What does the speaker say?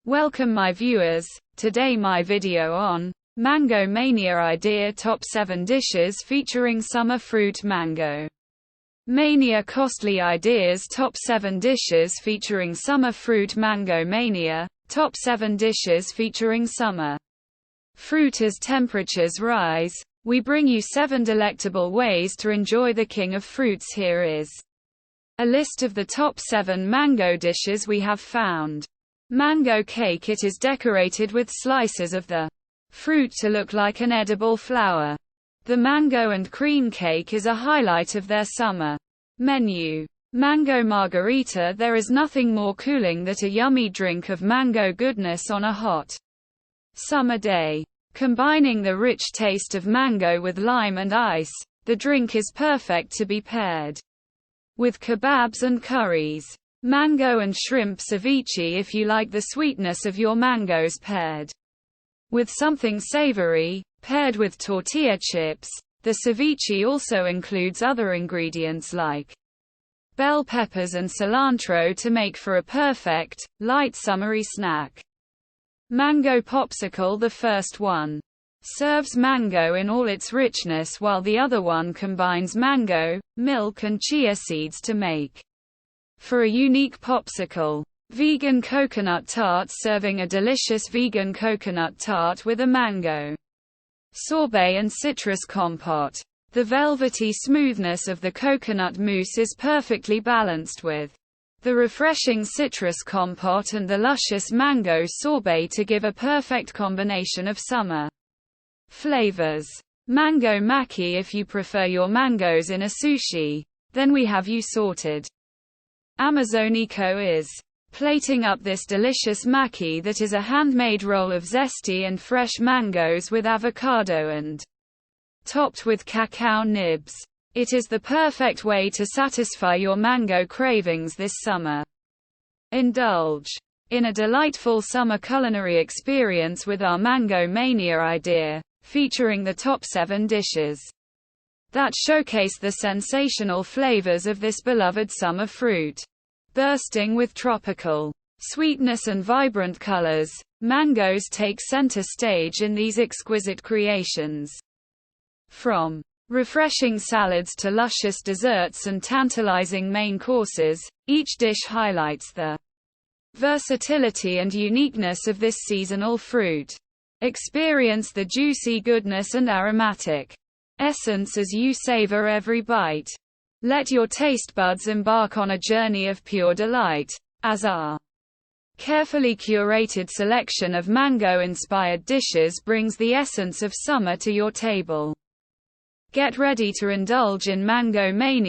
Welcome my viewers, today my video on Mango Mania Idea Top 7 Dishes featuring Summer Fruit Mango. Mania Costly Ideas Top 7 Dishes featuring Summer Fruit Mango Mania, Top 7 Dishes featuring Summer Fruit. As temperatures rise, we bring you 7 delectable ways to enjoy the king of fruits. Here is a list of the top 7 mango dishes we have found. Mango cake. It is decorated with slices of the fruit to look like an edible flower. The mango and cream cake is a highlight of their summer menu. Mango margarita. There is nothing more cooling than a yummy drink of mango goodness on a hot summer day. Combining the rich taste of mango with lime and ice, the drink is perfect to be paired with kebabs and curries. Mango and shrimp ceviche. If you like the sweetness of your mangoes paired with something savory, paired with tortilla chips, the ceviche also includes other ingredients like bell peppers and cilantro to make for a perfect, light summery snack. Mango popsicle. The first one serves mango in all its richness while the other one combines mango, milk and chia seeds to make for a unique popsicle. Vegan coconut tart. Serving a delicious vegan coconut tart with a mango sorbet and citrus compote. The velvety smoothness of the coconut mousse is perfectly balanced with the refreshing citrus compote and the luscious mango sorbet to give a perfect combination of summer flavors. Mango maki. If you prefer your mangoes in a sushi, then we have you sorted. Amazonico is plating up this delicious maki that is a handmade roll of zesty and fresh mangoes with avocado and topped with cacao nibs. It is the perfect way to satisfy your mango cravings this summer. Indulge in a delightful summer culinary experience with our Mango Mania Idea, featuring the top 7 dishes that showcase the sensational flavors of this beloved summer fruit. Bursting with tropical sweetness and vibrant colors, mangoes take center stage in these exquisite creations. From refreshing salads to luscious desserts and tantalizing main courses, each dish highlights the versatility and uniqueness of this seasonal fruit. Experience the juicy goodness and aromatic essence as you savor every bite. Let your taste buds embark on a journey of pure delight, as our carefully curated selection of mango-inspired dishes brings the essence of summer to your table. Get ready to indulge in Mango Mania